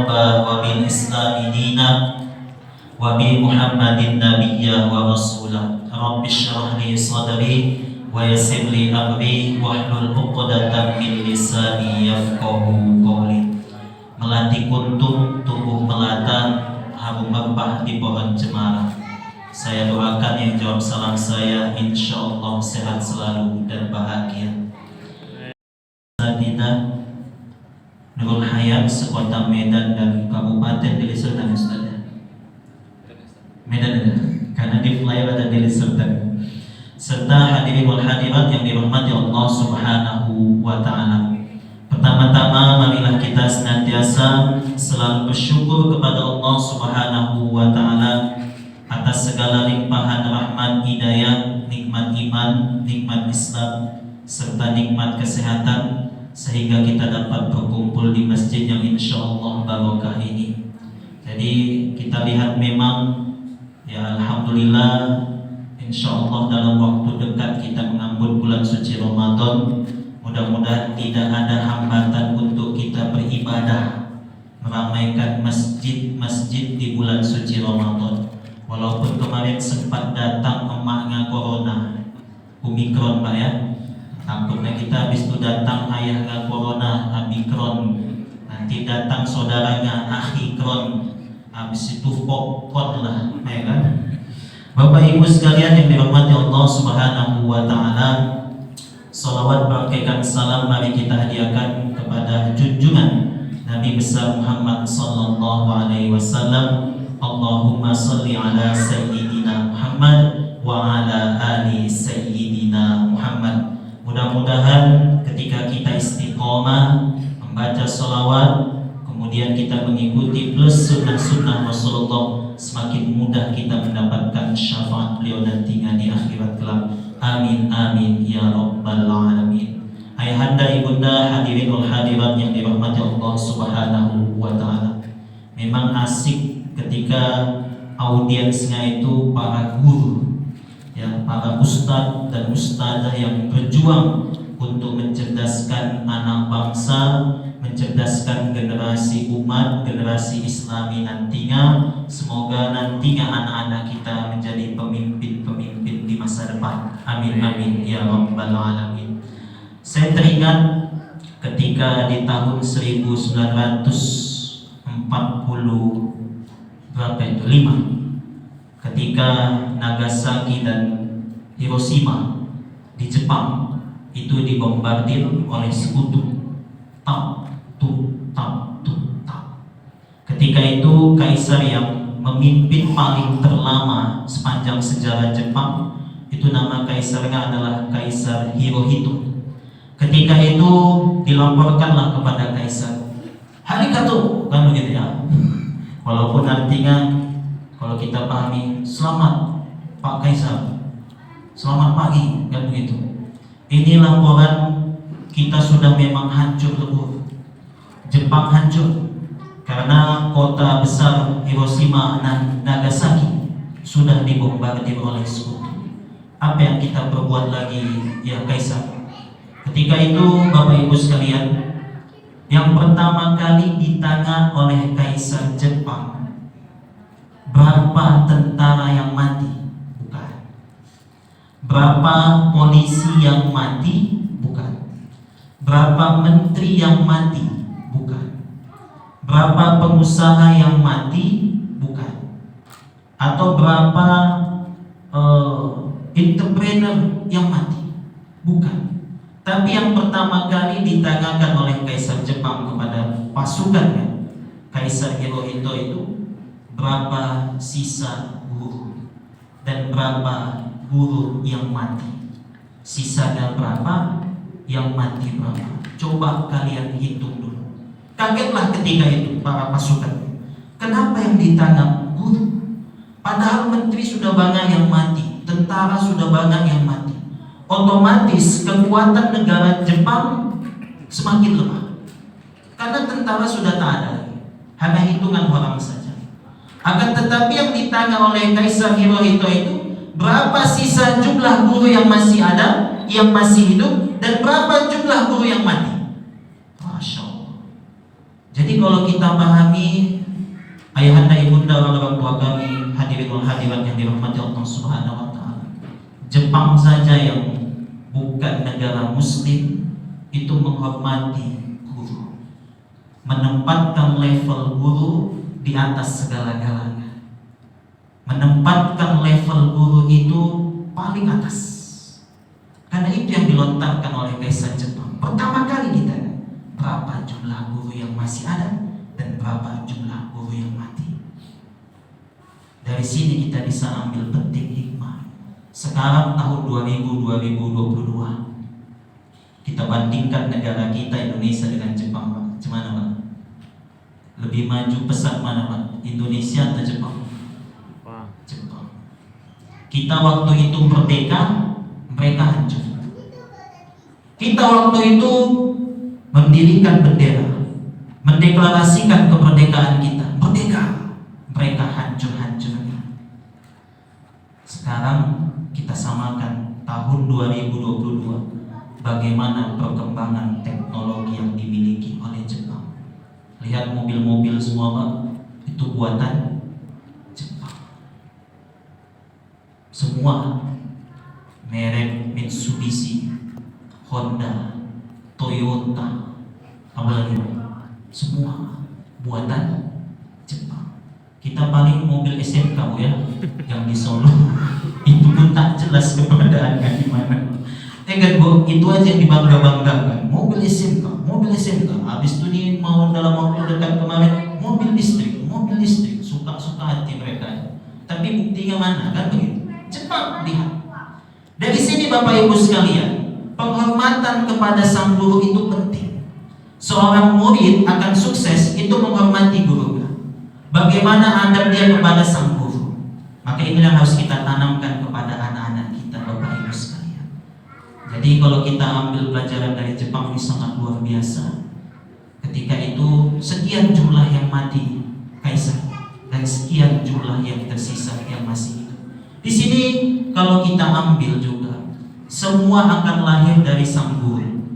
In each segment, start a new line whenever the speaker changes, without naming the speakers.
rabba wa bil islami dina wa bi Muhammadin nabiyya wa rasulah. Rabbi shrah li sadri wa yassir li amri wahlul 'uqdatam min lisani yafqahu qawli. Melati kuntum tumbuh melata, harum mempah di pohon cemara. Saya doakan yang jawab salam saya insyaallah sehat selalu dan bahagia. Sadina Nurul Hayat sekota Medan dan Kabupaten Deli Serdang, Ustaz. Medan ya, karena di flyover ada Deli Serdang. Serta hadirin wal hadirat yang dirahmati Allah Subhanahu wa taala. Pertama-tama marilah kita senantiasa selalu bersyukur kepada Allah Subhanahu wa taala atas segala limpahan rahmat, hidayah, nikmat iman, nikmat Islam serta nikmat kesehatan sehingga kita dapat berkumpul di masjid yang insyaallah barokah ini. Jadi kita lihat memang ya alhamdulillah insyaallah dalam waktu dekat kita menyambut bulan suci Ramadan. Mudah-mudahan tidak ada hambatan untuk kita beribadah, meramaikan masjid-masjid di bulan suci Ramadan. Walaupun kemarin sempat datang emaknya corona, Omikron Pak ya. Takutnya kita habis itu datang ayahnya corona, Omikron. Nanti datang saudaranya Akhikron. Habis itu pokok lah, ya kan? Bapak Ibu sekalian yang dirahmati Allah Subhanahu wa taala, salawat bagaikan salam mari kita hadiahkan kepada junjungan Nabi besar Muhammad sallallahu alaihi wasallam. Allahumma salli ala sayyidina Muhammad wa ala ali sayyidina Muhammad. Mudah-mudahan ketika kita istiqomah membaca salawat, kemudian kita mengikuti plus sunnah-sunnah Rasulullah, semakin mudah kita mendapatkan syafaat beliau nantinya di akhirat kelak. Amin amin ya rabbal alamin. Ayahanda ibunda hadirin wal hadirat yang dirahmati Allah Subhanahu wa taala. Memang asik ketika audiensnya itu para guru, ya, para ustadz dan ustadzah yang berjuang untuk mencerdaskan anak bangsa, mencerdaskan generasi umat, generasi Islami nantinya. Semoga nantinya anak-anak kita menjadi pemimpin-pemimpin di masa depan. Amin amin ya rabbal alamin. Saya teringat ketika di tahun 1945 ketika Nagasaki dan Hiroshima di Jepang itu dibombardir oleh sekutu. Ketika itu kaisar yang memimpin paling terlama sepanjang sejarah Jepang itu nama kaisarnya adalah Kaisar Hirohito. Ketika itu dilaporkanlah kepada kaisar, "Arigato," kan begitu ya. Walaupun artinya kalau kita pahami, "Selamat Pak Kaisar, selamat pagi," kan begitu. Ini laporan kita sudah memang hancur lebur. Jepang hancur karena kota besar Hiroshima dan Nagasaki sudah dibombardir oleh sekutu. Apa yang kita perbuat lagi ya Kaisar? Ketika itu Bapak Ibu sekalian, yang pertama kali ditanya oleh Kaisar Jepang, berapa tentara yang mati? Bukan. Berapa polisi yang mati? Bukan. Berapa menteri yang mati? Bukan. Berapa pengusaha yang mati? Bukan. Atau berapa entrepreneur yang mati? Bukan. Tapi yang pertama kali ditanyakan oleh Kaisar Jepang kepada pasukannya, Kaisar Hirohito itu, berapa sisa guru dan berapa guru yang mati. Sisanya berapa, yang mati berapa. Coba kalian hitung dulu. Kagetlah ketika itu para pasukan. Kenapa yang ditanya guru? Padahal menteri sudah banyak yang mati, tentara sudah banyak yang mati. Otomatis kekuatan negara Jepang semakin lemah karena tentara sudah tak ada lagi, hanya hitungan orang saja. Akan tetapi yang ditanya oleh Kaisar Hirohito itu, berapa sisa jumlah guru yang masih ada, yang masih hidup, dan berapa jumlah guru yang mati. Masya Allah. Jadi kalau kita pahami, ayahanda ibunda orang tua kami, hadirin wal hadirat yang dirahmati Allah Subhanahu wa taala, Jepang saja yang bukan negara muslim itu menghormati guru, menempatkan level guru di atas segala-galanya, menempatkan level guru itu paling atas. Karena itu yang dilontarkan oleh Kaisar Jepang. Pertama kali ditanya, berapa jumlah guru yang masih ada dan berapa jumlah guru yang mati. Dari sini kita bisa ambil petik hikmah. Sekarang tahun 2022, kita bandingkan negara kita Indonesia dengan Jepang, gimana Pak? Lebih maju pesat mana Pak? Indonesia atau Jepang? Jepang. Kita waktu itu merdeka, mereka hancur. Kita waktu itu mendirikan bendera, mendeklarasikan kemerdekaan kita, merdeka, mereka hancur-hancur. Sekarang kita samakan tahun 2022, bagaimana perkembangan teknologi yang dimiliki oleh Jepang. Lihat mobil-mobil semua Pak, itu buatan Jepang. Semua merek Mitsubishi, Honda, Toyota, apalagi semua buatan Jepang. Kita paling mobil SMK ya, yang di Solo itu pun tak jelas keberadaannya di mana. Kan Bu, itu aja yang dibangga-banggakan. Mobil SMK. Habis itu nih mau dalam waktu dekat kemarin mobil listrik, suka-suka hati mereka. Tapi buktinya mana kan begitu? Jepang lihat. Dari sini Bapak Ibu sekalian, penghormatan kepada sang guru itu penting. Seorang murid akan sukses itu menghormati gurunya. Bagaimana adab dia kepada sang guru? Maka ini yang harus kita tanamkan kepada anak-anak kita, Bapak Ibu sekalian. Jadi kalau kita ambil pelajaran dari Jepang ini sangat luar biasa. Ketika itu sekian jumlah yang mati kaisar dan sekian jumlah yang tersisa yang masih hidup. Di sini kalau kita ambil juga, semua akan lahir dari sang guru.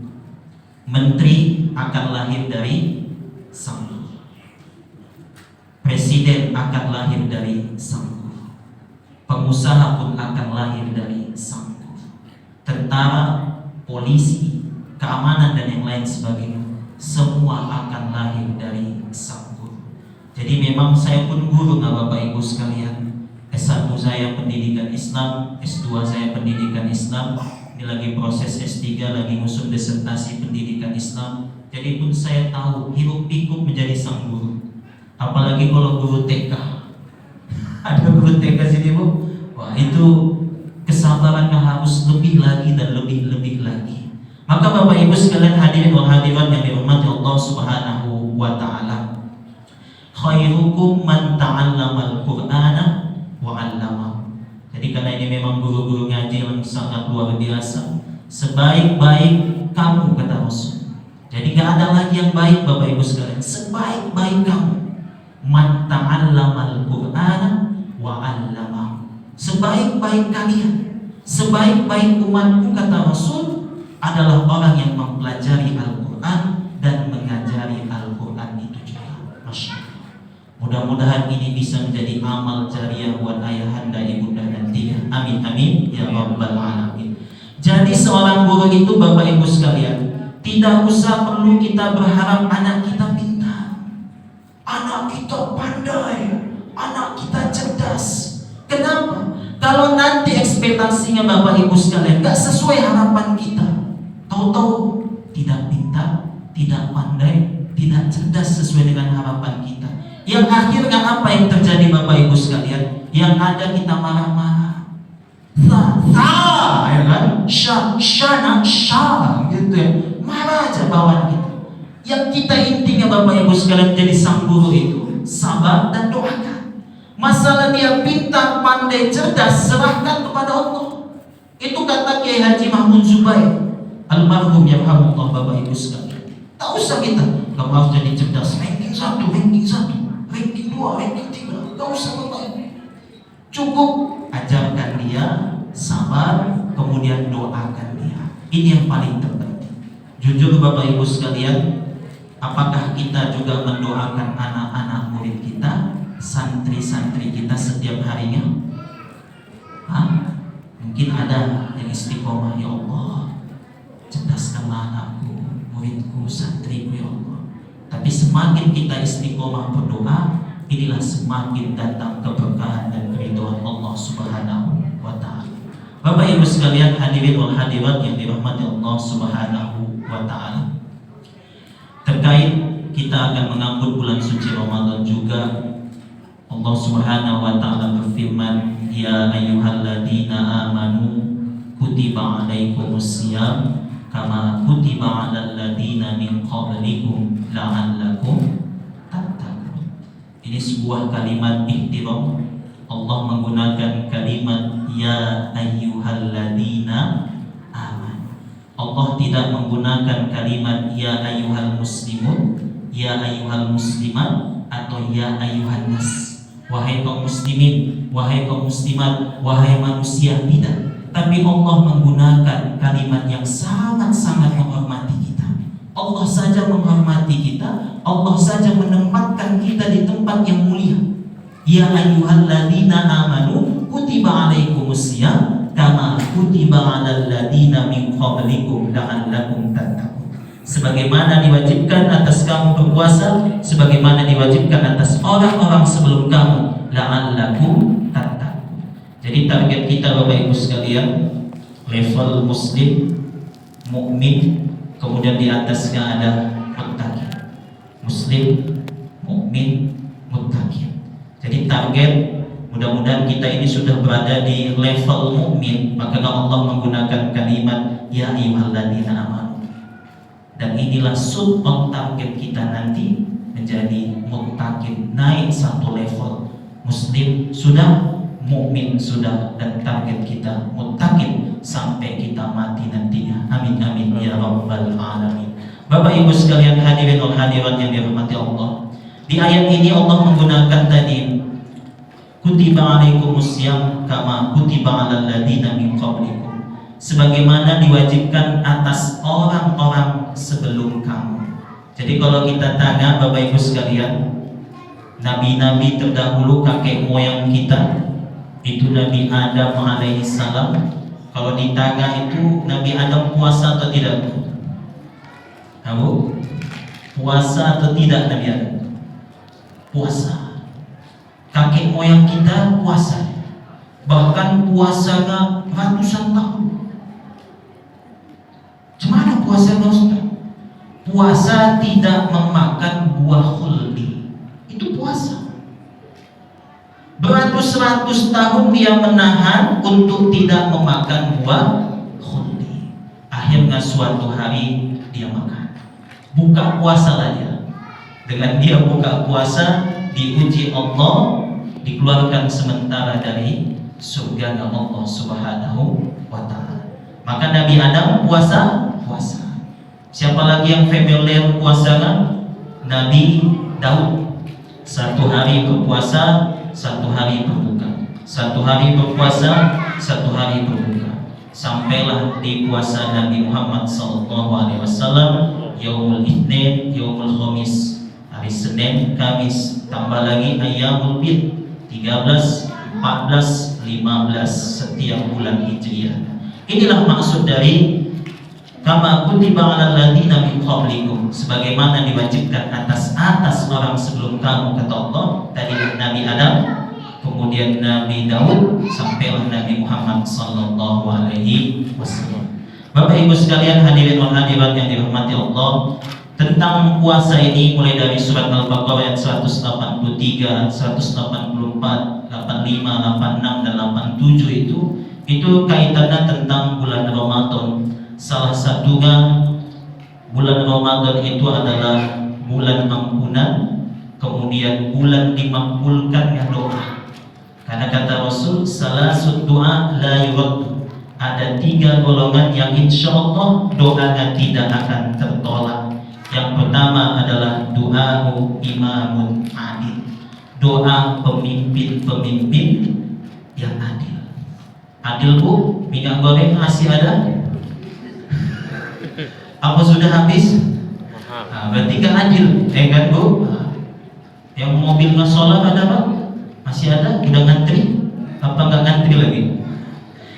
Menteri akan lahir dari sang guru. Presiden akan lahir dari sang guru. Pengusaha pun akan lahir dari sang guru. Tentara, polisi, keamanan dan yang lain sebagainya, semua akan lahir dari sang guru. Jadi memang saya pun guru nggak Bapak Ibu sekalian. S1 saya pendidikan Islam, S2 saya pendidikan Islam, ini lagi proses S3, lagi ngusung disertasi pendidikan Islam. Jadi pun saya tahu hiruk pikuk menjadi sang guru. Apalagi kalau guru TK. Ada guru TK sini Bu. Wah, itu kesabarannya harus lebih lagi dan lebih lagi. Maka Bapak Ibu sekalian hadirin wal hadirat yang dirahmati Allah Subhanahu wa taala. Khairukum man ta'allamal Qur'ana wa 'allama. Jadi karena ini memang guru-guru ngaji yang sangat luar biasa. Sebaik-baik kamu kata Rasul. Jadi gak ada lagi yang baik Bapak Ibu sekalian. Sebaik-baik kamu man ta'allamal Qur'ana wa 'allama. Sebaik-baik kalian, sebaik-baik umatku kata Rasul adalah orang yang mempelajari Al-Quran dan mengajari Al-Quran itu juga. Masya Allah. Mudah-mudahan ini bisa menjadi amal jariah buat ayahanda, ibunda dan tiga. Amin amin ya rabbal alamin. Jadi seorang guru itu Bapak Ibu sekalian, tidak usah perlu kita berharap anak kita pintar, anak kita pandai, anak kita cerdas. Kenapa? Kalau nanti ekspektasinya Bapak Ibu sekalian gak sesuai harapan kita, tahu-tahu tidak pintar, tidak pandai, tidak cerdas sesuai dengan harapan kita. Yang akhirnya apa yang terjadi Bapak Ibu sekalian? Yang ada kita marah-marah, ya kan? Syana gitu ya, marah aja bawaan kita. Yang kita intinya Bapak Ibu sekalian jadi sang guru itu sabar dan doakan. Masalah dia pintar, pandai, cerdas, serahkan kepada Allah. Itu kata Kiai Haji Mahmud Zubair almarhum yarhamullah Bapak Ibu sekalian. Tak usah kita, kamu harus jadi cerdas, ranking 1, ranking 2, ranking 3. Tak usah Bapak Ibu. Cukup ajarkan dia sabar, kemudian doakan dia. Ini yang paling terpenting. Jujur Bapak Ibu sekalian, Apakah kita juga mendoakan anak-anak murid kita, santri-santri kita setiap harinya? Hah? Mungkin ada yang istiqomah, ya Allah, cerdaskanlah anakku, muridku, santriku, ya Allah. Tapi semakin kita istiqomah berdoa, inilah semakin datang keberkahan dan keridhaan Allah Subhanahu wa Ta'ala. Bapak Ibu sekalian, hadirin wal hadirat yang dirahmati Allah Subhanahu wa Ta'ala, terkait kita akan mengangkut bulan suci Ramadan juga, Allah Subhanahu wa Ta'ala berfirman, ya ayyuhalladzina amanu kutiba alaikumusiyam kama kutiba alal ladzina min qablikum la'allakum tattaqun. Ini sebuah kalimat ihtiram. Allah menggunakan kalimat ya ayyuhalladzina amanu. Allah tidak menggunakan kalimat ya ayyuhal muslimun, ya ayyuhal muslimat, atau ya ayyuhan nas, wahai kaum muslimin, wahai kaum muslimat, wahai manusia. Tidak. Tapi Allah menggunakan kalimat yang sangat-sangat menghormati kita. Allah saja menghormati kita. Allah saja menempatkan kita di tempat yang mulia. Ya ayyuhalladzina amanu kutiba alaikumusiyam kama kutiba alal ladzina min qablikum la'allakum tattaqun. Sebagaimana diwajibkan atas kamu berpuasa, sebagaimana diwajibkan atas orang-orang sebelum kamu, la'allakum tattaqun. Jadi target kita Bapak Ibu sekalian, level muslim, mukmin, kemudian di atasnya ada muttaqin. Muslim, mukmin, muttaqin. Jadi target, mudah-mudahan kita ini sudah berada di level mukmin, maka Allah menggunakan kalimat ya ayyuhalladzina amanu. Dan inilah sub target kita nanti menjadi muttaqin, naik satu level. Muslim sudah, mukmin sudah, dan target kita muttaqin sampai kita mati nantinya. Amin amin ya rabbal alamin. Bapak Ibu sekalian, hadirin wal hadirat yang dirahmati Allah, di ayat ini Allah menggunakan tadi kutiba alaikumusiyam kama kutiba alal ladzina min qablikum, sebagaimana diwajibkan atas orang-orang sebelum kamu. Jadi kalau kita tanya Bapak Ibu sekalian, nabi-nabi terdahulu, kakek moyang kita itu Nabi Adam alaihissalam, kalau ditanya itu Nabi Adam puasa atau tidak? Kamu puasa atau tidak Nabi Adam? Puasa. Kakek moyang kita puasa, bahkan puasanya ratusan tahun. Gimana puasanya Ustaz? Puasa tidak memakan buah khuldi, itu puasa. Beratus-ratus tahun dia menahan untuk tidak memakan buah khuldi. Akhirnya suatu hari dia makan. Buka puasa lah dia. Dengan dia buka puasa, diuji Allah, dikeluarkan sementara dari surga Allah Subhanahu wa Ta'ala. Maka Nabi Adam puasa. Siapa lagi yang familiar puasanya? Nabi Daud. Satu hari berpuasa, satu hari berbuka. Satu hari berpuasa, satu hari berbuka. Sampailah di puasa Nabi Muhammad SAW, Yaumul Itsnin, Yaumul Khamis, hari Senin, Kamis, tambah lagi Ayyamul Bid, 13, 14, 15 setiap bulan Hijriah. Inilah maksud dari kama kutiba alal ladzina min qablikum, sebagaimana diwajibkan atas orang sebelum kamu, kata Allah. Tadi Nabi Adam, kemudian Nabi Daud, sampailah Nabi Muhammad sallallahu alaihi wasallam. Bapak Ibu sekalian, hadirin wal hadirat yang dirahmati Allah, tentang puasa ini mulai dari surat Al-Baqarah ayat 183, 184, 85, 86 dan 87 itu kaitannya tentang bulan Ramadan. Salah satunya bulan Ramadan itu adalah bulan ampunan, kemudian bulan dimakbulkannya doa. Karena kata Rasul, salasud doa la yurad, ada 3 golongan yang insya Allah doanya tidak akan tertolak. Yang pertama adalah doa imamun adil, doa pemimpin-pemimpin yang adil. Adil Bu, minyak goreng masih ada? Apa sudah habis? Berarti gak adil, kan Bu? Yang mobil nggak solar ada Pak? Masih ada? Udah ngantri? Apa nggak ngantri lagi?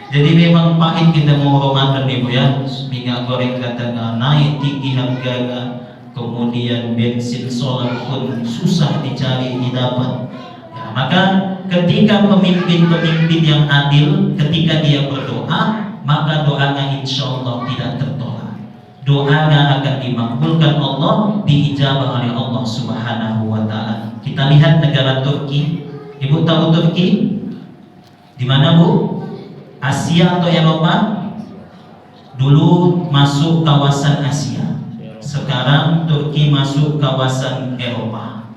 Jadi memang pahit kita mau Ramadan nih Bu ya. Minyak goreng katakan naik tinggi harganya, kemudian bensin solar pun susah dicari, didapat. Ya, maka ketika pemimpin-pemimpin yang adil, ketika dia berdoa, maka doanya insya Allah tidak tertolak. Doanya akan dimakbulkan Allah, diijabah oleh Allah Subhanahu wa Ta'ala. Kita lihat negara Turki. Ibu tahu Turki? Di mana Bu? Asia atau Eropa? Dulu masuk kawasan Asia. Sekarang Turki masuk kawasan Eropa.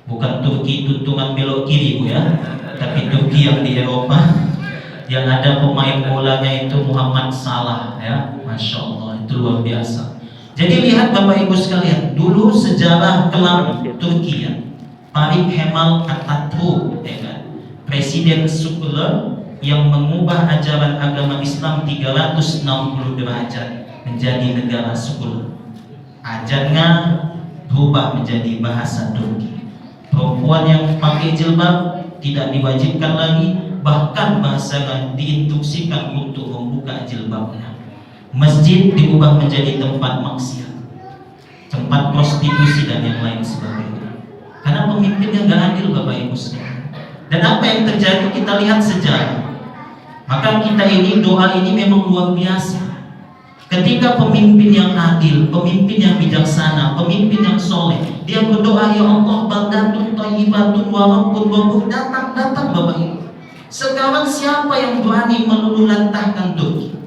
Bukan Turki tuntungan belok kiri Bu ya, tapi Turki yang di Eropa. Yang ada pemain bolanya itu Muhammad Salah ya, Masya Allah, itu luar biasa. Jadi lihat Bapak Ibu sekalian, dulu sejarah kelam Turki ya, Farid Kemal Atatürk ya kan? Presiden sekuler yang mengubah ajaran agama Islam 360 derajat menjadi negara sekuler. Ajarnya berubah menjadi bahasa Turki. Perempuan yang pakai jilbab tidak diwajibkan lagi, bahkan bahasanya diinstruksikan untuk membuka jilbabnya. Masjid diubah menjadi tempat maksiat, tempat prostitusi dan yang lain sebagainya. Karena pemimpinnya nggak adil Bapak Ibu sekalian. Dan apa yang terjadi kita lihat sejarah. Maka kita ini doa ini memang luar biasa. Ketika pemimpin yang adil, pemimpin yang bijaksana, pemimpin yang soleh, dia berdoa, ya Allah, baldatun thayyibatun wa rabbun ghafur, datang Bapak Ibu. Sekarang siapa yang berani meluluhlantahkan Turki?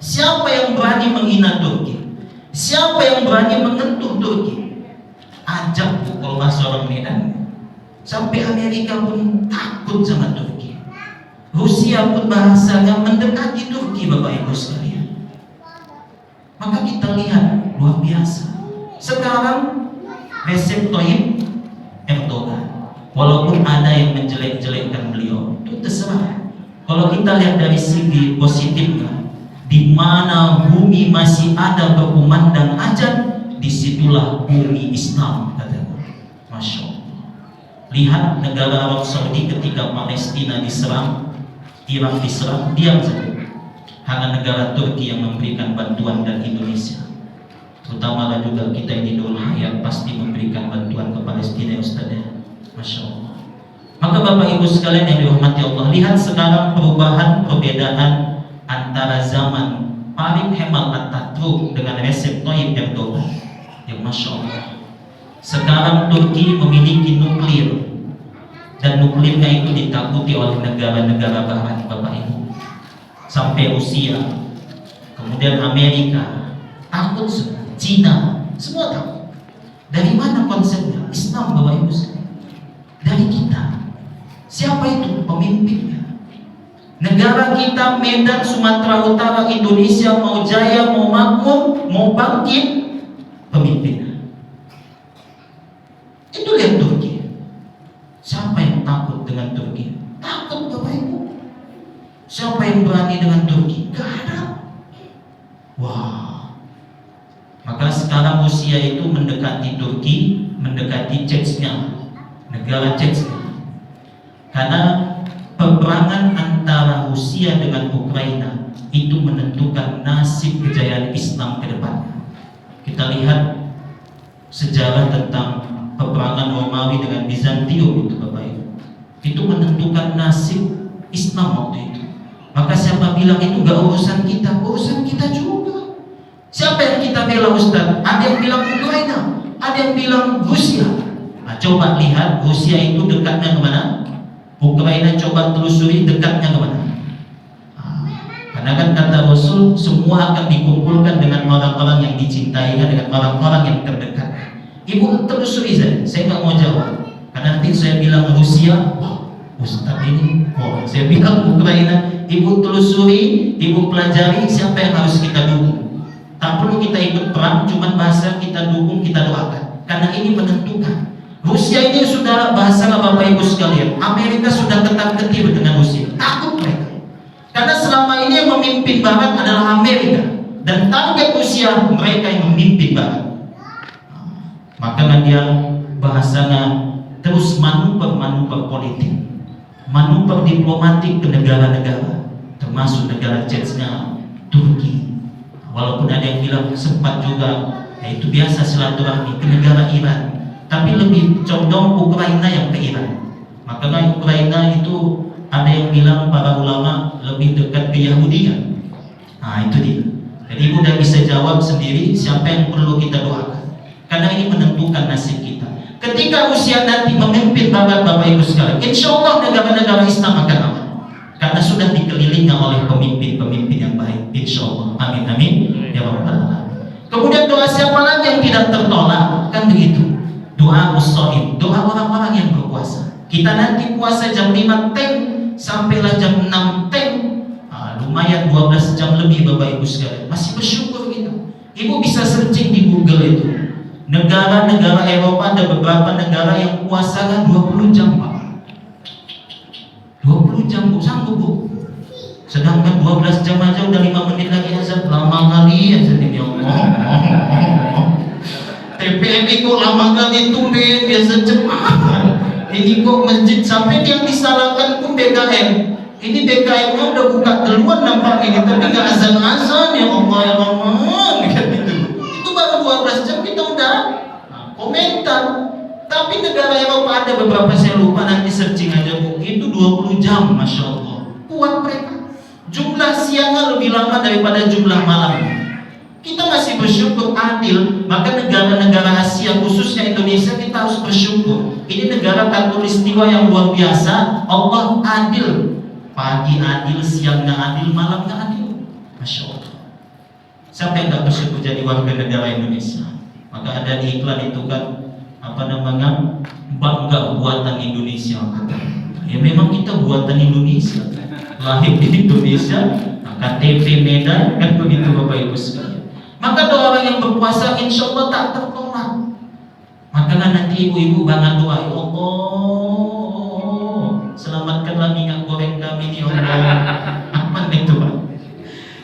Siapa yang berani menghina Turki? Siapa yang berani menyentuh Turki? Ajab Bu, kalau bahasa orang Medan. Sampai Amerika pun takut sama Turki. Rusia pun bahasanya mendekati Turki Bapak Ibu sekalian. Maka kita lihat luar biasa. Sekarang Recep Tayyip Erdogan, walaupun ada yang menjelek-jelekkan beliau, itu terserah. Kalau kita lihat dari segi positifnya, di mana bumi masih ada berkumandang azan, disitulah bumi Islam, kata Masya Allah. Lihat negara Arab Saudi ketika Palestina diserang, Irak diserang, diam saja. Hanya negara Turki yang memberikan bantuan dan Indonesia, terutama juga kita ini Dul Hayat pasti memberikan bantuan ke Palestina ya Ustaz ya. Masya Allah. Maka Bapak Ibu sekalian yang dirahmati Allah, lihat sekarang perubahan perbedaan antara zaman Farid Kemal Atatürk dengan Recep Tayyip Erdogan. Ya Masya Allah. Sekarang Turki memiliki nuklir, dan nuklirnya itu ditakuti oleh negara-negara Barat Bapak Ibu. Sampai Rusia, kemudian Amerika takut, Cina, semua takut. Dari mana konsepnya? Islam Bapak Ibu. Dari kita. Siapa itu pemimpinnya? Negara kita, Medan, Sumatera Utara, Indonesia, mau jaya, mau makmur, mau bangkit, pemimpinnya. Itu lihat Turki. Siapa yang takut dengan Turki? Takut Bapak Ibu. Siapa yang berani dengan Turki? Gak ada. Wah. Maka sekarang Rusia itu mendekati Turki, mendekati Chechnya, negara Chechnya. Karena peperangan antara Rusia dengan Ukraina itu menentukan nasib kejayaan Islam ke depannya. Kita lihat sejarah tentang peperangan Romawi dengan Bizantium itu Bapak Ibu. Itu menentukan nasib Islam waktu itu. Maka siapa bilang itu gak urusan kita? Urusan kita juga. Siapa yang kita bela Ustaz? Ada yang bilang Ukraina, ada yang bilang Rusia. Nah, coba lihat Rusia itu dekatnya kemana? Ukraina coba telusuri dekatnya kemana? Karena kan kata Rasul, semua akan dikumpulkan dengan orang-orang yang dicintainya, dengan orang-orang yang terdekat. Ibu telusuri saya nggak mau jawab. Karena nanti saya bilang Rusia, Ustaz ini, saya bilang Ukraina. Ibu telusuri, ibu pelajari siapa yang harus kita dukung. Tak perlu kita ikut perang, cuma bahasa kita dukung, kita doakan. Karena ini menentukan. Rusia ini sudah bahasa Bapak Ibu sekalian. Amerika sudah ketat-ketir dengan Rusia. Takut mereka. Karena selama ini yang memimpin Barat adalah Amerika. Dan target Rusia mereka yang memimpin Barat. Maka dia bahasanya terus manuver politik, manuver diplomatik ke negara-negara, termasuk negara Chechnya, Turki. Walaupun ada yang bilang sempat juga, itu biasa silaturahmi ke negara Iran, tapi lebih condong Ukraina yang ke Iran. Makanya Ukraina itu ada yang bilang para ulama lebih dekat ke Yahudi kan? Nah itu dia. Jadi ibu udah bisa jawab sendiri siapa yang perlu kita doakan, karena ini menentukan nasib kita. Ketika usia nanti memimpin bapak-bapak ibu sekalian, insya Allah negara-negara Islam akan aman, karena sudah dikelilingi oleh pemimpin-pemimpin yang baik. Insya Allah, amin amin ya rabbal alamin. Kemudian doa siapa lagi yang tidak tertolak? Kan begitu. Doa musholim, doa orang-orang yang berpuasa. Kita nanti puasa jam 5 teng sampailah jam 6 teng, lumayan 12 jam lebih bapak ibu sekalian. Masih bersyukur kita. Ibu bisa searching di Google itu. Negara-negara Eropa ada beberapa negara yang puasanya 20 jam pak. 20 jam bu, sanggup bu. Sedangkan 12 jam aja udah 5 menit lagi azan. Lama kali azan ini Allah. TPMI kok lama kali tumben, biasa cepat. Ini kok masjid sampai yang disalahkan pun BKM. Ini BKM-nya udah buka duluan nampak ini, tapi nggak azan-azan ya Allah ya Rahman gitu. Itu baru 12 jam kita udah komentar. Tapi negara Eropa ada beberapa, saya lupa, nanti searching aja bu, itu 20 jam, Masya Allah. Kuat mereka. Jumlah siangnya lebih lama daripada jumlah malam. Kita masih bersyukur adil. Maka negara-negara Asia khususnya Indonesia kita harus bersyukur. Ini negara khatulistiwa yang luar biasa. Allah adil. Pagi adil, siangnya adil, malamnya adil. Masya Allah. Siapa yang tak bersyukur jadi warga negara Indonesia? Maka ada di iklan itu kan, apa namanya, bangga buatan Indonesia. Ya memang kita buatan Indonesia. Lahir di Indonesia, KTP Medan, kan begitu Bapak Ibu sekalian. Maka doa orang yang berpuasa insya Allah tak tertolak. Maka nanti ibu-ibu banget doa, ya Allah, selamatkanlah minyak goreng kami ya Allah. Apa itu Pak?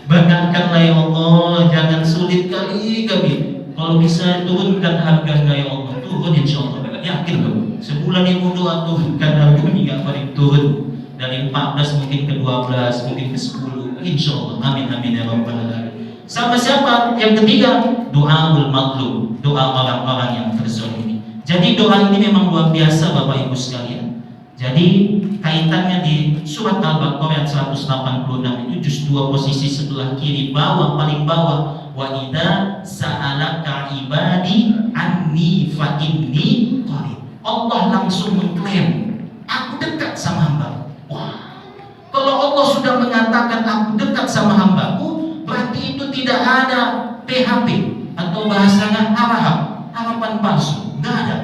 Banggakanlah ya Allah, jangan sulit kali kami. Kalau bisa turunkan harganya ya Allah, turun insya Allah. Yakin loh, sebulan ibu doa turunkan harga minyak goreng, turun dari 14 mungkin ke 12, mungkin ke 10, insya Allah. Amin amin ya rabbal alamin. Sama siapa? Yang ketiga, doaul matlub, doa orang-orang yang terzalimi. Jadi doa ini memang luar biasa Bapak Ibu sekalian. Jadi kaitannya di surat Al-Baqarah 186 itu juz 2 posisi sebelah kiri bawah, paling bawah. Wa idza sa'alaka ibadi anni fa inni qarib. Allah langsung mengklaim, aku dekat sama hamba. Wah. Kalau Allah sudah mengatakan aku dekat sama hambaku, berarti itu tidak ada PHP atau bahasanya harapan palsu, nggak ada.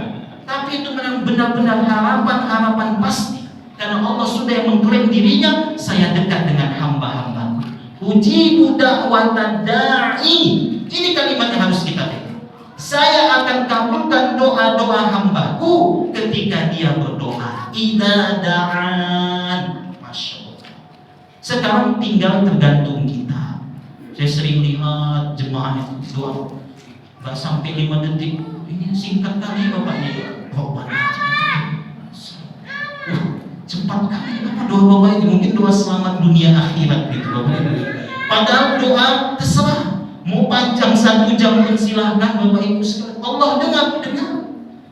Tapi itu benar-benar harapan pasti, karena Allah sudah yang mengklaim dirinya, saya dekat dengan hamba-hambaku. Ujibu da'watad da'i. Ini kalimat yang harus kita dengar. Saya akan kabulkan doa-doa hambaku ketika dia berdoa. Idza da'an. Masya Allah. Sekarang tinggal tergantung kita. Saya sering lihat jemaah itu doa nggak sampai 5 detik. Ini singkat kali bapaknya. Cepat kali apa doa bapak ini? Mungkin doa selamat dunia akhirat gitu bapak. Padahal doa terserah, mau panjang 1 jam pun silahkan bapak ibu sekalian. Allah dengar.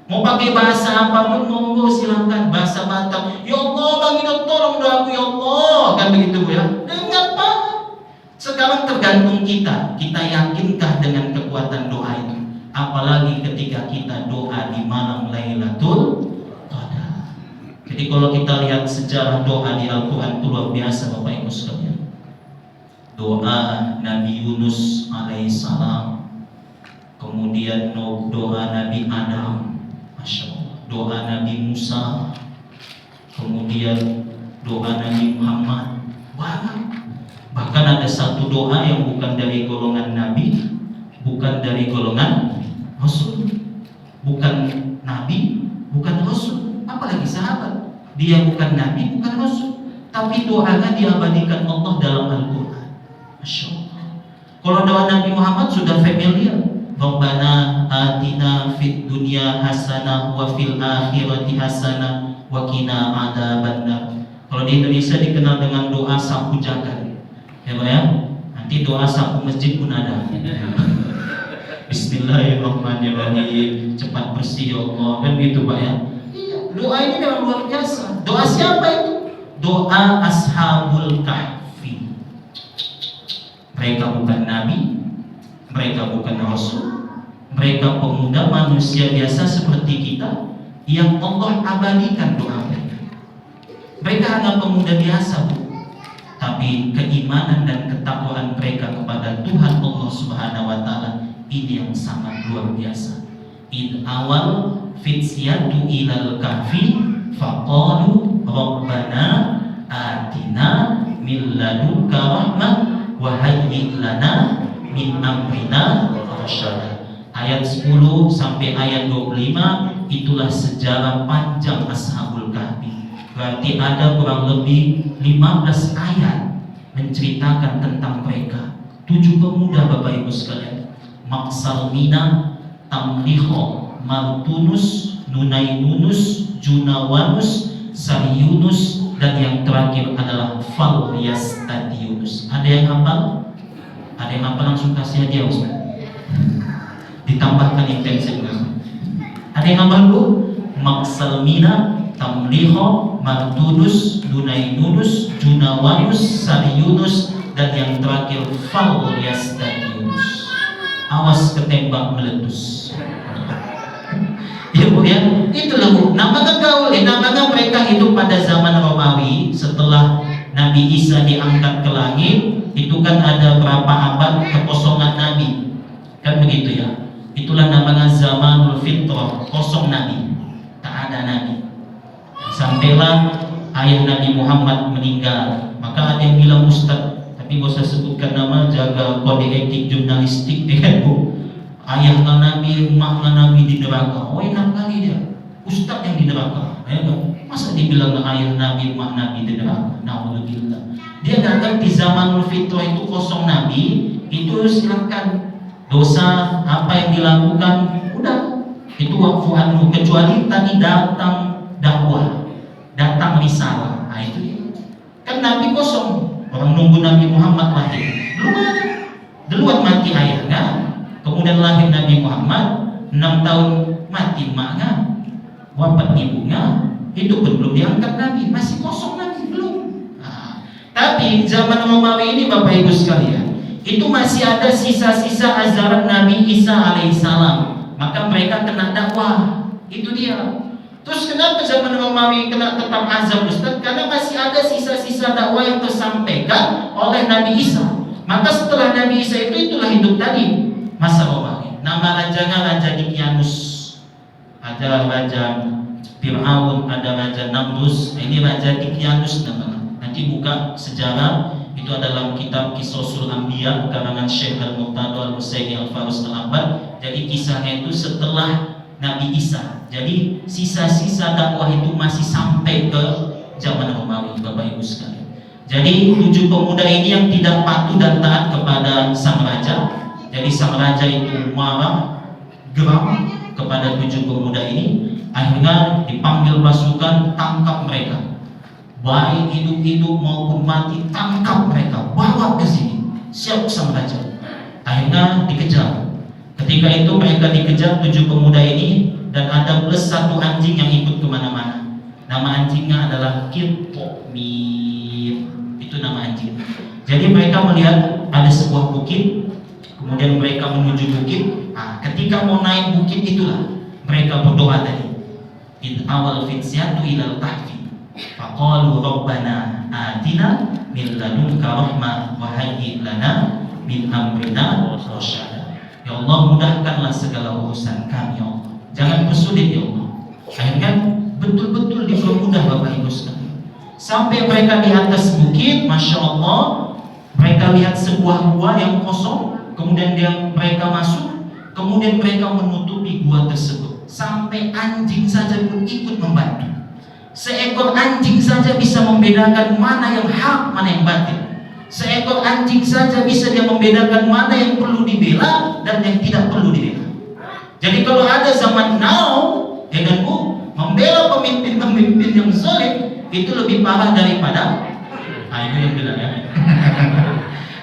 Mau pakai bahasa apapun monggo silahkan. Bahasa Batak, ya Allah bagi tolong doaku ya Allah, kan begitu bu ya. Dengar pak. Sekarang tergantung kita yakinkah dengan kekuatan doa itu? Apalagi ketika kita doa di malam Lailatul Qadar. Jadi kalau kita lihat sejarah doa di Al-Quran itu luar biasa Bapak Ibu sekalian. Doa Nabi Yunus alaihissalam, kemudian doa Nabi Adam, Masya Allah, doa Nabi Musa, kemudian doa Nabi Muhammad, banyak. Bahkan ada satu doa yang bukan dari golongan Nabi, bukan dari golongan Rasul, bukan Nabi, bukan Rasul, apalagi sahabat. Dia bukan Nabi, bukan Rasul, tapi doanya diabadikan Allah dalam Al-Quran. Masya Allah. Kalau doa Nabi Muhammad sudah familiar, Rabbana atina fid dunya hasanah wa fil akhirati hasanah wa qina adzabannar. Kalau di Indonesia dikenal dengan doa sapu jagat. Ya Pak ya? Nanti doa sapu masjid pun ada. Bismillahirrahmanirrahim. Cepat bersih ya Allah. Kan gitu Pak ya? Doa ini memang luar biasa. Doa siapa itu? Doa Ashabul Kahfi. Mereka bukan nabi, mereka bukan rasul, mereka pemuda manusia biasa seperti kita yang Allah abadikan doa mereka. Mereka hanya pemuda biasa, Bu. Tapi keimanan dan ketakwaan mereka kepada Tuhan Allah Subhanahu wa taala ini yang sangat luar biasa. Id awal fityatu ilal kahfi faqalu rabbana atina min ladunka rahmah wa hayyi lana min amrina rasyada. Ayat 10 sampai ayat 25 itulah sejarah panjang Ashabul Kahfi. Berarti ada kurang lebih 15 ayat menceritakan tentang mereka. 7 pemuda Bapak Ibu sekalian. Maksalmina, Tamliho, Martunus, Nunainunus, Junawanus, Saryunus, dan yang terakhir adalah Falyastadiunus. Ada yang hafal? Ada yang hafal langsung kasih aja Ustaz. Ditambahkan intensif. Ada yang hafal Bu? Maksalmina, Tamliho, Martunus, Nunainunus, Junawanus, Saryunus, dan yang terakhir Falyastadiunus. Awas ketembak meletus. Ya Bu ya, itulah Bu. Namanya gaul, namanya mereka hidup pada zaman Romawi. Setelah Nabi Isa diangkat ke langit, itu kan ada berapa abad kekosongan Nabi, kan begitu ya. Itulah namanya zamanul fitrah, kosong Nabi, tak ada Nabi. Sampailah ayah Nabi Muhammad meninggal, maka ada yang bilang Ustaz, tapi gak usah sebutkan nama, jaga kode etik jurnalistik deh Bu. Ayahnya Nabi, emaknya Nabi di neraka. Oh enak kali dia, Ustaz yang di neraka. Masa dibilang ayah Nabi, emak Nabi di neraka? Na'udzubillah. Dia datang di zamanul fitrah itu kosong Nabi, itu silakan dosa apa yang dilakukan, udah itu waqfu anhu, kecuali tadi datang dakwah, datang risalah. Nah itu dia. Kan Nabi kosong, orang nunggu Nabi Muhammad lahir. Duluan mati ayahnya, kemudian lahir Nabi Muhammad, 6 tahun mati emaknya, wafat ibunya, itu pun belum diangkat Nabi, masih kosong Nabi, belum. Nah, tapi zaman Romawi ini Bapak Ibu sekalian, itu masih ada sisa-sisa ajaran Nabi Isa alaihissalam, maka mereka kena dakwah. Itu dia. Terus kenapa zaman Romawi kena tetap azab Ustaz? Karena masih ada sisa-sisa dakwah yang tersampaikan oleh Nabi Isa. Maka setelah Nabi Isa itu itulah hidup tadi masa Romawi. Nama rajanya Raja Dikyanus, ada Raja Fir'aun, ada Raja Namrus. Ini Raja Dikyanus namanya. Nanti buka sejarah, itu adalah kitab Qisasul Anbiya karangan Syekh Al-Muqtada Al-Husaini Al-Farus Al-Abbad. Jadi kisahnya itu setelah Nabi Isa. Jadi sisa-sisa dakwah itu masih sampai ke zaman Romawi Bapak Ibu sekalian. Jadi 7 pemuda ini yang tidak patuh dan taat kepada sang raja. Jadi sang raja itu marah, geram kepada 7 pemuda ini. Akhirnya dipanggil pasukan, tangkap mereka. Baik hidup-hidup maupun mati, tangkap mereka, bawa ke sini. Siap sang raja. Akhirnya dikejar. Ketika itu mereka dikejar 7 pemuda ini, dan ada plus 1 anjing yang ikut kemana-mana. Nama anjingnya adalah Qitmir. Itu nama anjing. Jadi mereka melihat ada sebuah bukit, kemudian mereka menuju bukit. Nah, ketika mau naik bukit itulah mereka berdoa tadi. In awal fityatu ilal kahfi faqalu rabbana atina min ladunka rahmah wa hayyi lana min amrina rasyada. Ya Allah, mudahkanlah segala urusan kami ya Allah. Jangan bersulit ya Allah. Akhirnya betul-betul dipermudah Bapak Ibu sekalian. Sampai mereka di atas bukit, Masya Allah, mereka lihat sebuah gua yang kosong. Kemudian mereka masuk. Kemudian mereka menutupi gua tersebut. Sampai anjing saja pun ikut membantu. Seekor anjing saja bisa membedakan mana yang hak, mana yang batil.
Seekor anjing saja bisa dia membedakan mana yang perlu dibela dan yang tidak perlu dibela. Jadi kalau ada zaman now, ya kan Bu, membela pemimpin-pemimpin yang zalim itu lebih parah daripada itu yang bilang ya.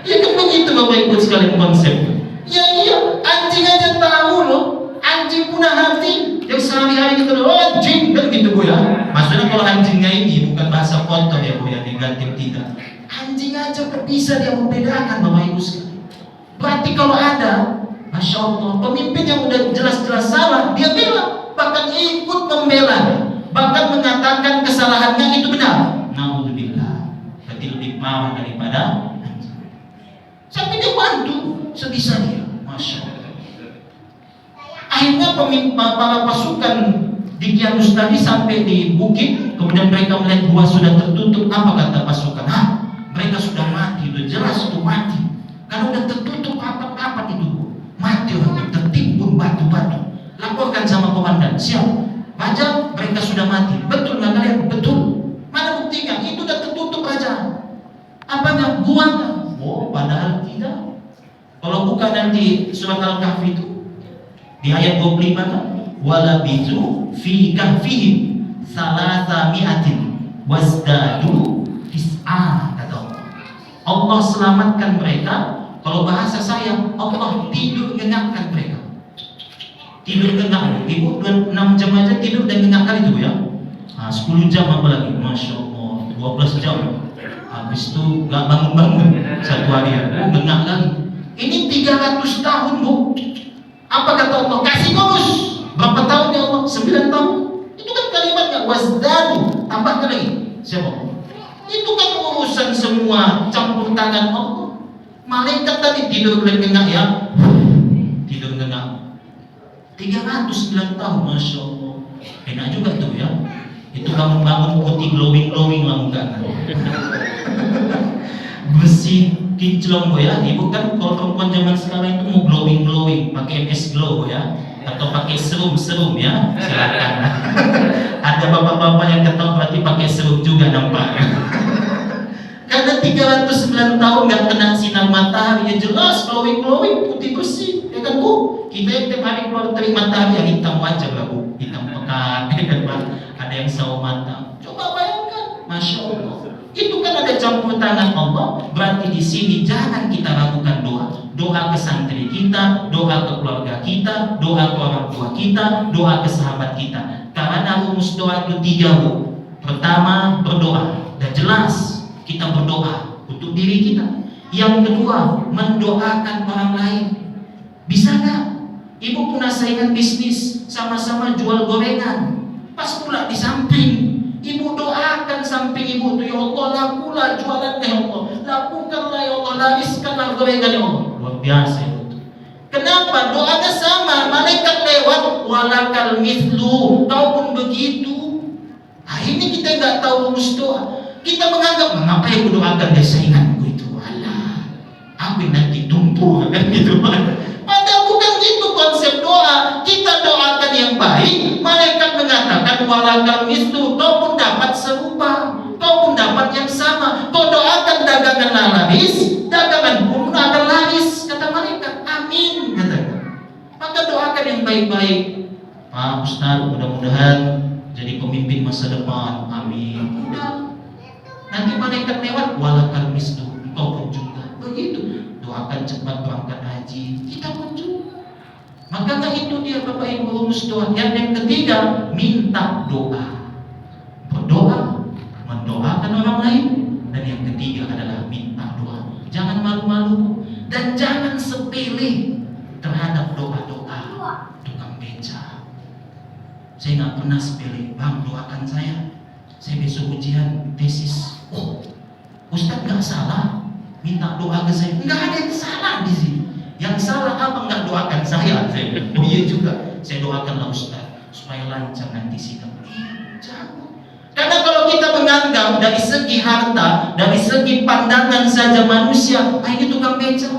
Ya kan begitu Bapak Ibu sekalian konsepnya. Ya iya, anjing aja tahu loh. Anjing punya hati. Yang sehari-hari kita anjing kan gitu Bu ya. Maksudnya kalau anjingnya ini bukan bahasa kotor ya Bu ya, negatif tidak. Anjing aja bisa dia membedakan Bapak Ibu sekalian. Berarti kalau ada, Masya Allah, pemimpin yang udah jelas-jelas salah, dia bela, bahkan ikut membela, bahkan mengatakan kesalahannya itu benar. Naudzubillah. Berarti lebih parah daripada anjing. Sampai dia bantu sebisa dia, Masya Allah. Akhirnya para pasukan di Kianus tadi sampai di bukit, kemudian mereka melihat gua sudah tertutup. Apa kata pasukan? Mereka sudah mati, itu jelas itu mati. Karena udah tertutup rapat-rapat itu, mati orang, tertimbun batu-batu. Laporkan sama komandan, siap. Raja, mereka sudah mati. Betul nggak kalian? Betul. Mana buktinya? Itu udah tertutup Raja. Apanya? Guanya. Oh, padahal tidak. Kalau bukan nanti surat Al-Kahfi itu di ayat 25 kan? Wala bizu fi kahfihim salasa mi'atin wasdadu tis'ah. Allah selamatkan mereka. Kalau bahasa saya, Allah tidur nyenyak mereka. Tidur nyenyak. Ibu 6 jam aja tidur dan nyenyak kali itu ya. 10 jam apalagi, Masya Allah, 12 jam. Habis itu gak bangun-bangun satu hari ya. Nyenyak lagi. Ini 300 tahun Bu. Apa kata Allah? Kasih bonus. Berapa tahun ya Allah? 9 tahun. Itu kan kalimatnya wasdadu. Tambahkan lagi. Siapa? Itu kan urusan semua campur tangan Allah. Malaikat tadi tidur nyenyak ya. Tidur nyenyak 309 tahun, Masya Allah. Enak juga tuh ya. Itu bangun-bangun putih glowing lah muka. Bersih kinclong ya. Ibu kan kalau perempuan zaman sekarang itu mau glowing, pakai MS Glow ya, atau pakai serum ya. Silakan. Ada bapak-bapak yang ketahui berarti pakai serum juga nampaknya. Karena 309 tahun nggak kena sinar matahari, ya jelas glowing putih bersih, ya kan Bu? Kita yang tiap hari keluar terik matahari yang hitam wajah lah Bu, hitam pekat, ya kan? Ada yang sawo mata. Coba bayangkan, Masya Allah. Itu kan ada campur tangan Allah. Berarti di sini jangan kita ragukan doa. Doa ke santri kita, doa ke keluarga kita, doa ke orang tua kita, doa ke sahabat kita. Karena rumus doa itu 3 Bu. Pertama berdoa, dan jelas kita berdoa untuk diri kita. Yang kedua, mendoakan orang lain. Bisa nggak? Ibu punya saingan bisnis, sama-sama jual gorengan. Pas pula di samping, ibu doakan samping ibu tuh, ya Allah, lakulah jualannya ya Allah, lakukanlah ya Allah, lariskanlah gorengan ya Allah. Luar biasa itu. Kenapa? Doanya sama, malaikat lewat, walakal mithlu, kau pun begitu. Ini kita nggak tahu rumus doa. Kita menganggap, mengapa yang doakan dia sainganku itu? Alah, aku nanti tumpu kan gitu. Padahal bukan gitu konsep doa. Kita doakan yang baik, malaikat mengatakan walakal mislu, kau pun dapat serupa, kau pun dapat yang sama. Kau doakan dagangan laris, dagangan pun akan laris, kata malaikat. Amin, katakan. Maka doakan yang baik-baik. Pak Ustaz, mudah-mudahan jadi pemimpin masa depan. Amin. Udah. Nanti malaikat lewat, walakal mislu, kau pun juga begitu. Doakan cepat berangkat haji, kita pun juga. Maka itu dia Bapak Ibu rumus doa. Yang ketiga, minta doa. Berdoa, mendoakan orang lain. Dan yang ketiga adalah minta doa. Jangan malu-malu dan jangan sepele terhadap doa-doa tukang beca. Saya nggak pernah sepele, Bang doakan saya besok ujian tesis. Oh, Ustadz nggak salah minta doa ke saya. Nggak ada yang salah di sini. Yang salah apa nggak doakan saya? Oh iya juga, saya doakanlah Ustadz supaya lancar nanti sidang. Jangan. Karena kalau kita menganggap dari segi harta, dari segi pandangan saja manusia, ini tukang beca,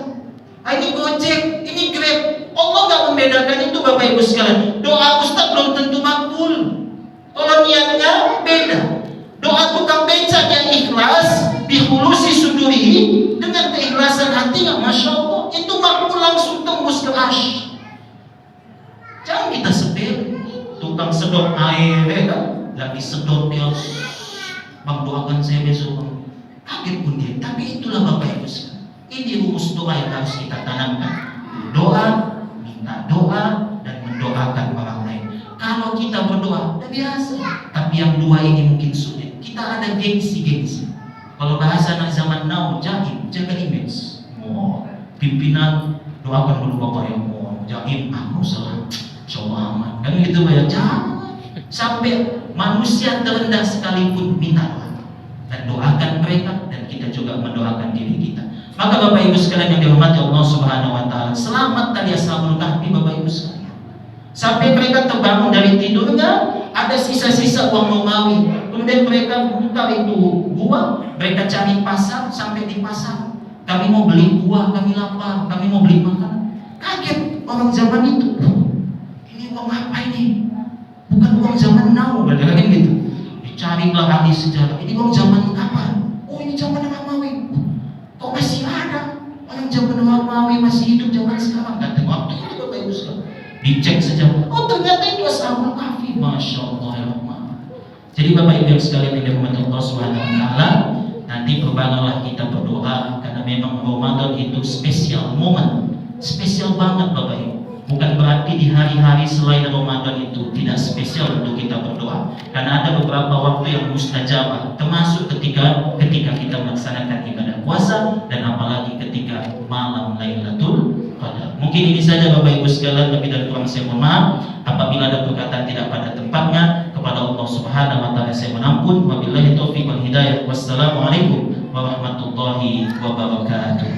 ini Gojek, ini Grab. Allah nggak membedakan itu Bapak Ibu sekalian. Doa Ustadz belum tentu makbul. Kalau niatnya beda. Doa tukang beca yang ikhlas, dihulusi sudurihi, dengan keikhlasan hatinya, Masya Allah, itu makmul langsung tembus ke arsh. Jangan kita sepele. Tukang sedot air, lagi sedot dia, Bang doakan saya besok, Bang. Kaget pun dia. Tapi itulah Bapak Ibu sekalian. Ini rumus doa yang harus kita tanamkan. Doa, minta doa, dan mendoakan orang lain. Kalau kita berdoa, udah biasa. Tapi yang dua ini mungkin sulit. Kita ada gengsi-gengsi. Kalau bahasa anak zaman now, jahim, jaga image. Pimpinan doakan dulu Bapak yang jahim, aku salah, coba aman. Kan gitu banyak. Jangan sampai manusia terendah sekalipun minta doa. Dan doakan mereka, dan kita juga mendoakan diri kita. Maka Bapak Ibu sekalian yang dihormati Allah Subhanahu wa taala, selamat tadi Ashabul Kahfi Bapak Ibu sekalian. Sampai mereka terbangun dari tidurnya, ada sisa-sisa uang Romawi. Kemudian mereka buka itu gua, mereka cari pasar, sampai di pasar. Kami mau beli buah, kami lapar, kami mau beli makanan. Kaget orang zaman itu. Ini uang apa ini? Bukan uang zaman now, kan gitu. Dicarilah ahli sejarah. Ini uang zaman kapan? Oh, ini zaman Romawi. Kok masih ada orang zaman Romawi masih hidup zaman sekarang? Kata waktu itu Bapak Ibu sekalian. Dicek sejarah. Oh, ternyata itu Ashabul Kahfi. Masya Allah ya Allah. Jadi Bapak Ibu yang sekalian yang dirahmati Allah Subhanahu wa taala, nanti berbangunlah kita berdoa, karena memang Ramadan itu spesial momen. Spesial banget Bapak Ibu. Bukan berarti di hari-hari selain Ramadan itu tidak spesial untuk kita berdoa. Karena ada beberapa waktu yang mustajabah, termasuk ketika kita melaksanakan ibadah puasa, dan apalagi ketika malam Lailatul Qadar. Mungkin ini saja Bapak Ibu sekalian, lebih dan kurang saya mohon maaf. Apabila ada perkataan tidak pada tempatnya, kepada Allah Subhanahu wa taala saya menampun. Wabillahi taufiq wal hidayah. Wassalamualaikum warahmatullahi wabarakatuh.